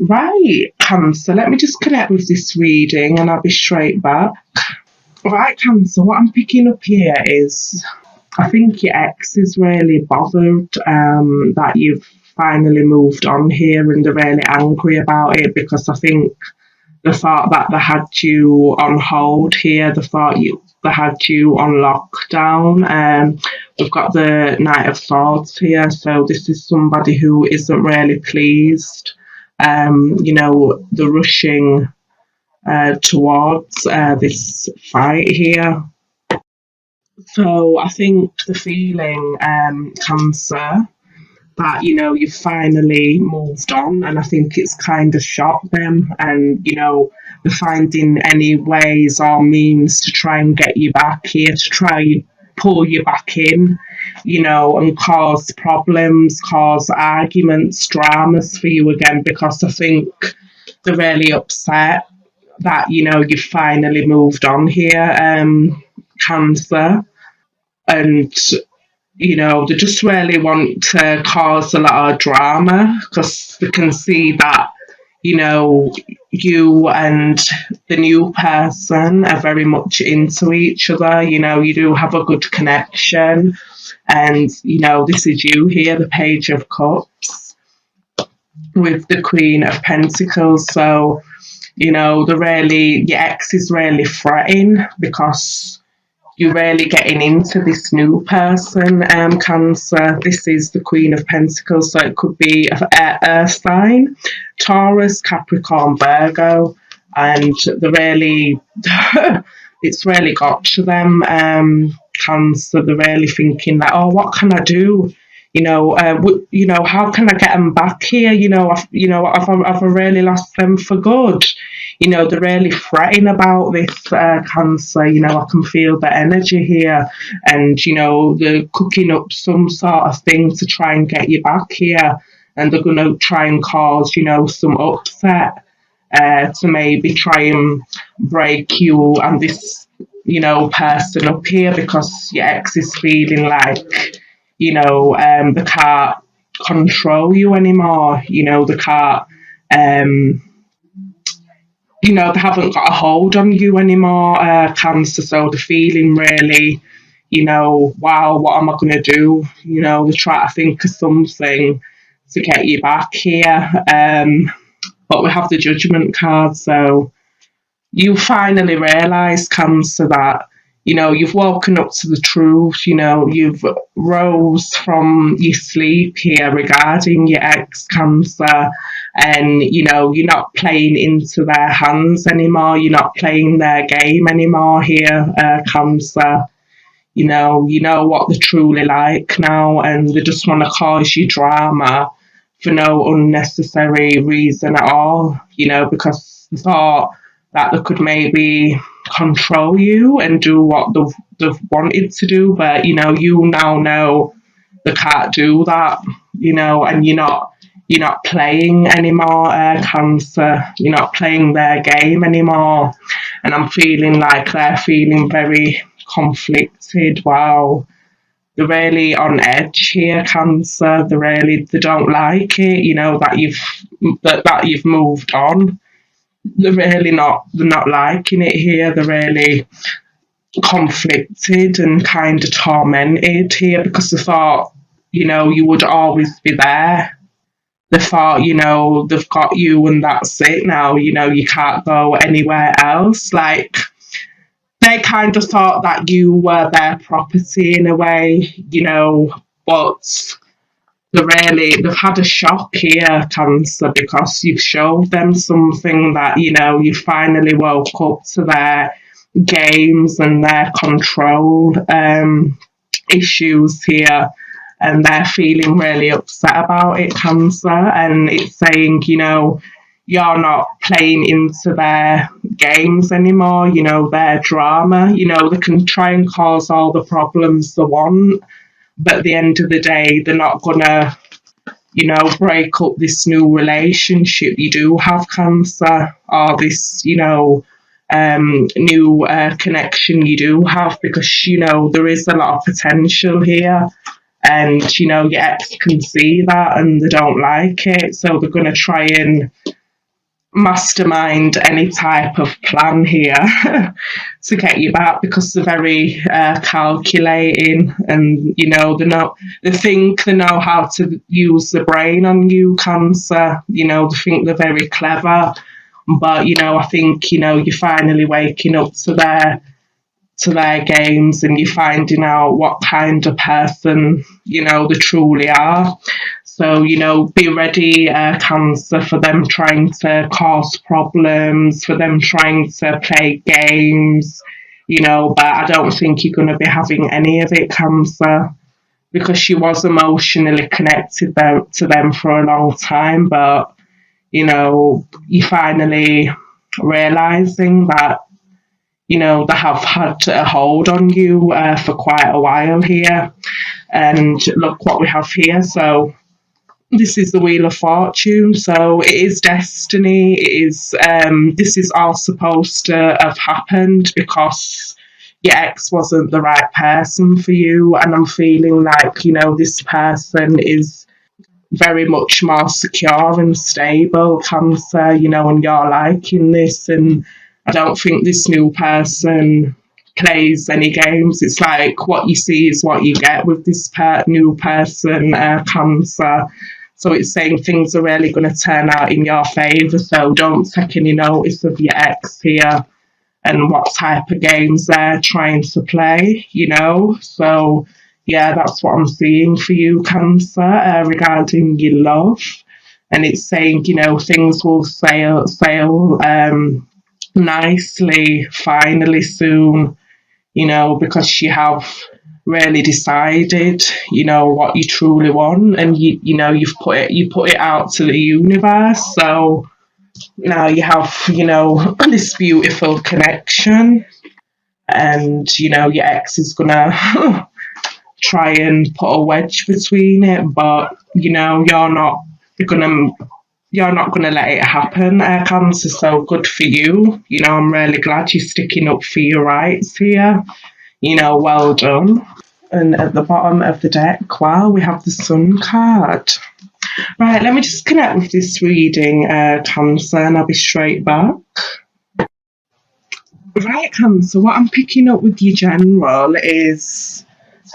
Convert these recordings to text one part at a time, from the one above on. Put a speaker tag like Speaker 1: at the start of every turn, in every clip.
Speaker 1: Right, Cancer, let me just connect with this reading and I'll be straight back. Right, Cancer, what I'm picking up here is I think your ex is really bothered that you've finally moved on here and they're really angry about it because I think the thought that they had you on hold here, they had you on lockdown. We've got the Knight of Swords here, so this is somebody who isn't really pleased. The rushing towards this fight here. So I think the feeling, Cancer, that you've finally moved on, and I think it's kind of shocked them, and they're finding any ways or means to try and get you back here, to try and pull you back in, and cause problems, cause arguments, dramas for you again, because I think they're really upset that you've finally moved on here, Cancer, and they just really want to cause a lot of drama because they can see that, you and the new person are very much into each other. You do have a good connection. And, this is you here, the Page of Cups with the Queen of Pentacles. So, your ex is really fretting because you're really getting into this new person, Cancer. This is the Queen of Pentacles, so it could be a earth sign, Taurus, Capricorn, Virgo, and it's really got to them, Cancer. They're really thinking that, oh, what can I do? How can I get them back here? I've really lost them for good. They're really fretting about this, Cancer. I can feel the energy here, and they're cooking up some sort of thing to try and get you back here, and they're going to try and cause some upset to maybe try and break you and this person up here, because your ex is feeling like they can't control you anymore. They can't. They haven't got a hold on you anymore, Cancer. So they're feeling really, wow, what am I going to do? They try to think of something to get you back here. But we have the Judgment card. So you finally realise, Cancer, that, you've woken up to the truth. You've rose from your sleep here regarding your ex, Cancer, and you're not playing into their hands anymore. You're not playing their game anymore here, Cancer. You know what they're truly like now, and they just want to cause you drama for no unnecessary reason at all. Because they thought that they could maybe control you and do what they've wanted to do, but you now know they can't do that, and you're not playing anymore, Cancer. You're not playing their game anymore, and I'm feeling like they're feeling very conflicted. Wow, they're really on edge here, Cancer. They don't like it, that you've moved on. They're not liking it here. They're really conflicted and kind of tormented here because they thought, you would always be there. They thought, they've got you and that's it now. You can't go anywhere else. Like, they kind of thought that you were their property in a way, but they've had a shock here, Cancer, because you've showed them something that, you finally woke up to their games and their control issues here, and they're feeling really upset about it, Cancer, and it's saying, you're not playing into their games anymore, their drama. They can try and cause all the problems they want, but at the end of the day, they're not going to, break up this new relationship you do have, Cancer, or this, new connection you do have, because, there is a lot of potential here. And, your ex can see that and they don't like it. So they're going to try and mastermind any type of plan here to get you back, because they're very calculating, and they think they know how to use the brain on you, Cancer. They think they're very clever, but I think you're finally waking up to their games, and you're finding out what kind of person they truly are. So be ready, Cancer, for them trying to cause problems, for them trying to play games. But I don't think you're going to be having any of it, Cancer, because she was emotionally connected to them for a long time. But you finally realizing that they have had a hold on you for quite a while here. And look what we have here. So this is the Wheel of Fortune. So it is destiny. It is. This is all supposed to have happened because your ex wasn't the right person for you. And I'm feeling like this person is very much more secure and stable, Cancer. And you're liking this, and I don't think this new person plays any games. It's like what you see is what you get with this new person, Cancer. So it's saying things are really going to turn out in your favour. So don't take any notice of your ex here and what type of games they're trying to play, So yeah, that's what I'm seeing for you, Cancer, regarding your love. And it's saying, things will sail nicely, finally soon, because you have really decided, what you truly want, and you've put it out to the universe. So now you have, this beautiful connection, and your ex is gonna try and put a wedge between it, but you're not gonna let it happen, Cancer. So good for you. I'm really glad you're sticking up for your rights here. Well done. And at the bottom of the deck, wow, we have the Sun card. Right, let me just connect with this reading, Cancer, and I'll be straight back. Right, Cancer, what I'm picking up with your general is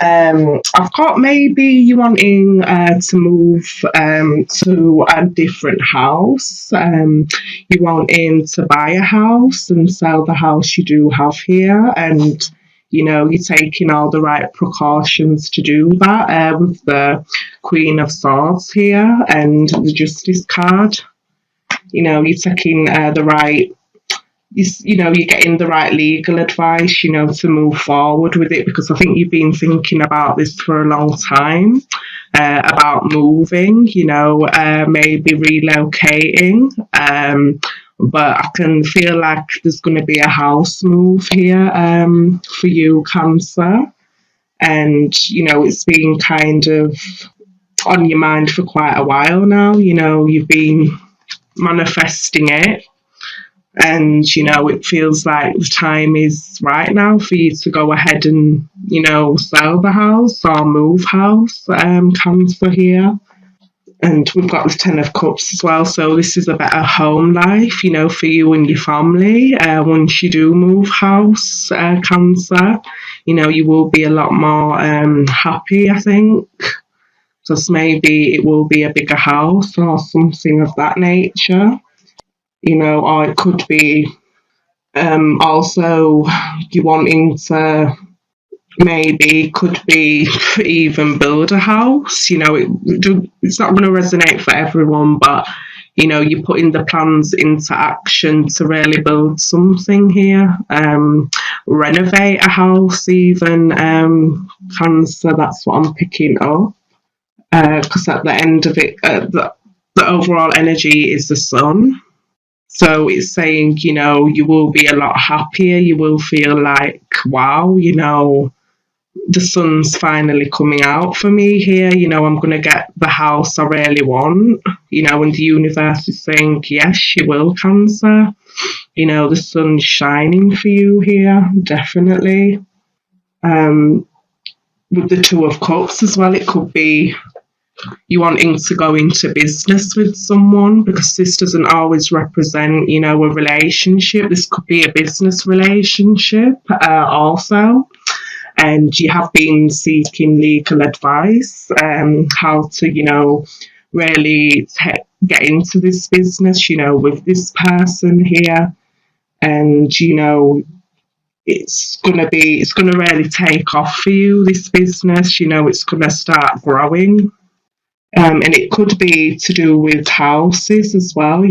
Speaker 1: I've got maybe you wanting to move to a different house. You wanting to buy a house and sell the house you do have here, and you're taking all the right precautions to do that with the Queen of Swords here and the Justice card. You're taking the right. You're getting the right legal advice, to move forward with it, because I think you've been thinking about this for a long time, about moving, maybe relocating. But I can feel like there's going to be a house move here for you, Cancer. And, it's been kind of on your mind for quite a while now. You've been manifesting it. And, it feels like the time is right now for you to go ahead and, sell the house or move house, Cancer here. And we've got the Ten of Cups as well. So this is a better home life, for you and your family. Once you do move house, Cancer, you will be a lot more happy, I think. Just maybe it will be a bigger house or something of that nature. Or it could be also you wanting to maybe could be even build a house. It's not going to resonate for everyone, but you're putting the plans into action to really build something here. Renovate a house even, Cancer. That's what I'm picking up, because at the end of it, the overall energy is the Sun. So it's saying, you will be a lot happier. You will feel like, wow, the sun's finally coming out for me here. I'm going to get the house I really want. And the universe is saying, yes, you will, Cancer. The sun's shining for you here, definitely. With the Two of Cups as well, it could be you wanting to go into business with someone, because this doesn't always represent, a relationship. This could be a business relationship also. And you have been seeking legal advice, how to, really get into this business, with this person here. And, it's gonna really take off for you, this business, it's gonna start growing. And it could be to do with houses as well,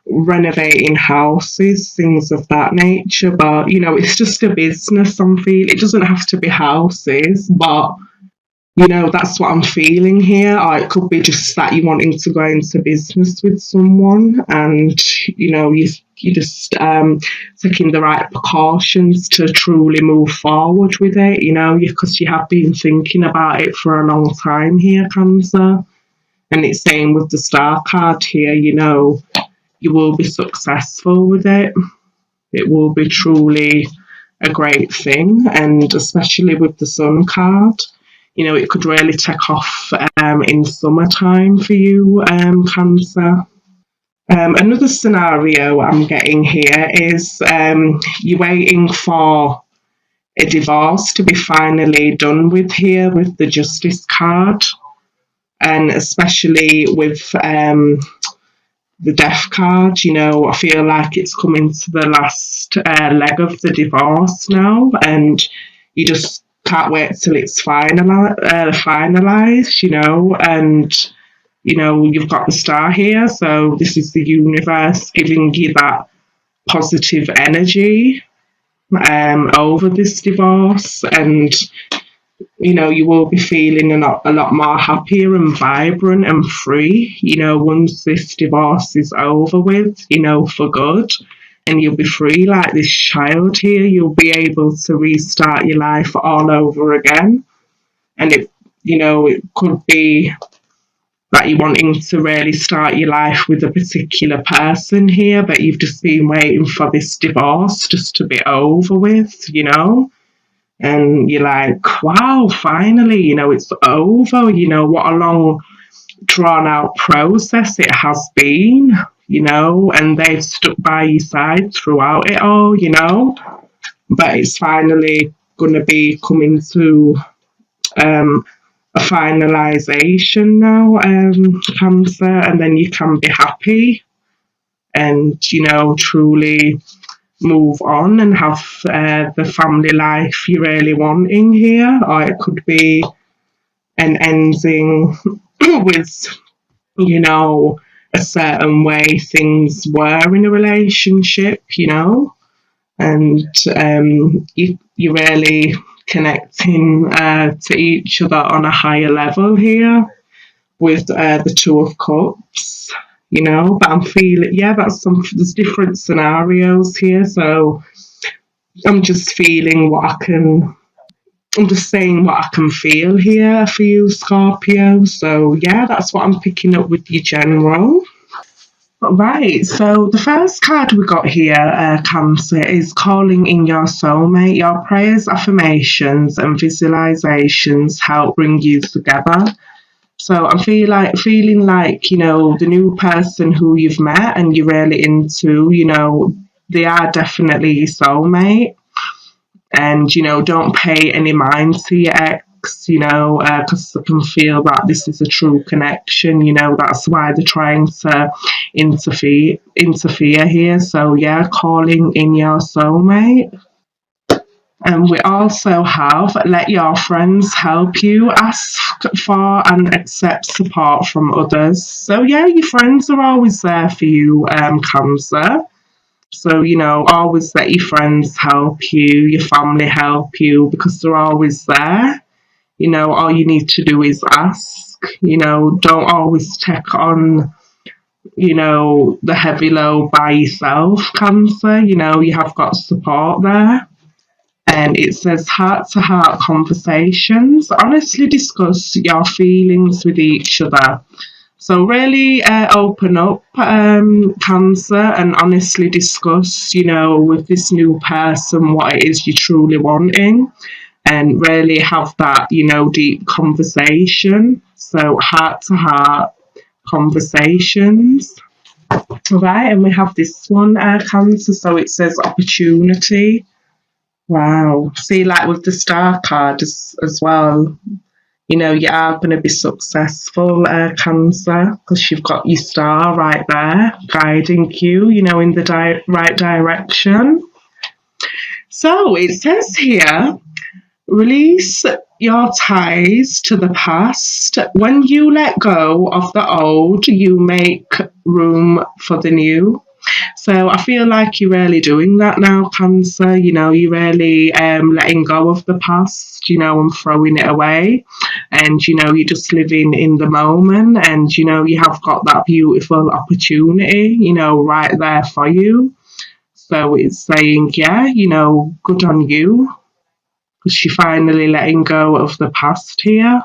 Speaker 1: renovating houses, things of that nature. But, it's just a business I'm feeling. It doesn't have to be houses, but, that's what I'm feeling here. Or it could be just that you're wanting to go into business with someone, and, you're just taking the right precautions to truly move forward with it, because you have been thinking about it for a long time here, Cancer. And it's saying with the Star card here, you will be successful with it. It will be truly a great thing. And especially with the Sun card, it could really take off in summertime for you, Cancer. Another scenario I'm getting here is you're waiting for a divorce to be finally done with here with the Justice card. And especially with the Death card, I feel like it's coming to the last leg of the divorce now, and you just can't wait till it's finalised, and, you've got the Star here, so this is the universe giving you that positive energy over this divorce, and, you will be feeling a lot more happier and vibrant and free, once this divorce is over with, for good. And you'll be free like this child here. You'll be able to restart your life all over again. And it could be that you're wanting to really start your life with a particular person here, but you've just been waiting for this divorce just to be over with, And you're like, wow, finally, it's over. What a long, drawn out process it has been, and they've stuck by your side throughout it all, But it's finally going to be coming to a finalisation now, Cancer, and then you can be happy and, truly move on and have the family life you're really wanting here. Or it could be an ending with, a certain way things were in a relationship, and you're really connecting to each other on a higher level here with the Two of Cups, but I'm feeling, there's different scenarios here, so I'm just feeling I'm just saying what I can feel here for you, Scorpio. So that's what I'm picking up with your general. Right, so the first card we got here, Cancer, is calling in your soulmate. Your prayers, affirmations, and visualizations help bring you together. So I'm feeling like, the new person who you've met and you're really into, they are definitely your soulmate. And, don't pay any mind to your ex, because I can feel that this is a true connection, that's why they're trying to interfere here. So, calling in your soulmate. And we also have let your friends help you, ask for and accept support from others. So, your friends are always there for you, Cancer. So, always let your friends help you, your family help you, because they're always there. All you need to do is ask. Don't always take on, the heavy load by yourself, Cancer. You have got support there. And it says heart-to-heart conversations. Honestly discuss your feelings with each other. So really open up, Cancer, and honestly discuss, with this new person what it is you're truly wanting. and really have that, deep conversation. So heart to heart conversations. Right, and we have this one, Cancer. So it says opportunity. Wow. See, like with the star card as well, you are going to be successful, Cancer, because you've got your star right there guiding you, in the right direction. So it says here, release your ties to the past. When you let go of the old, you make room for the new. So I feel like you're really doing that now, Cancer. You're really letting go of the past, and throwing it away. And, you're just living in the moment. And, you have got that beautiful opportunity, right there for you. So it's saying, yeah, good on you, because you're finally letting go of the past here.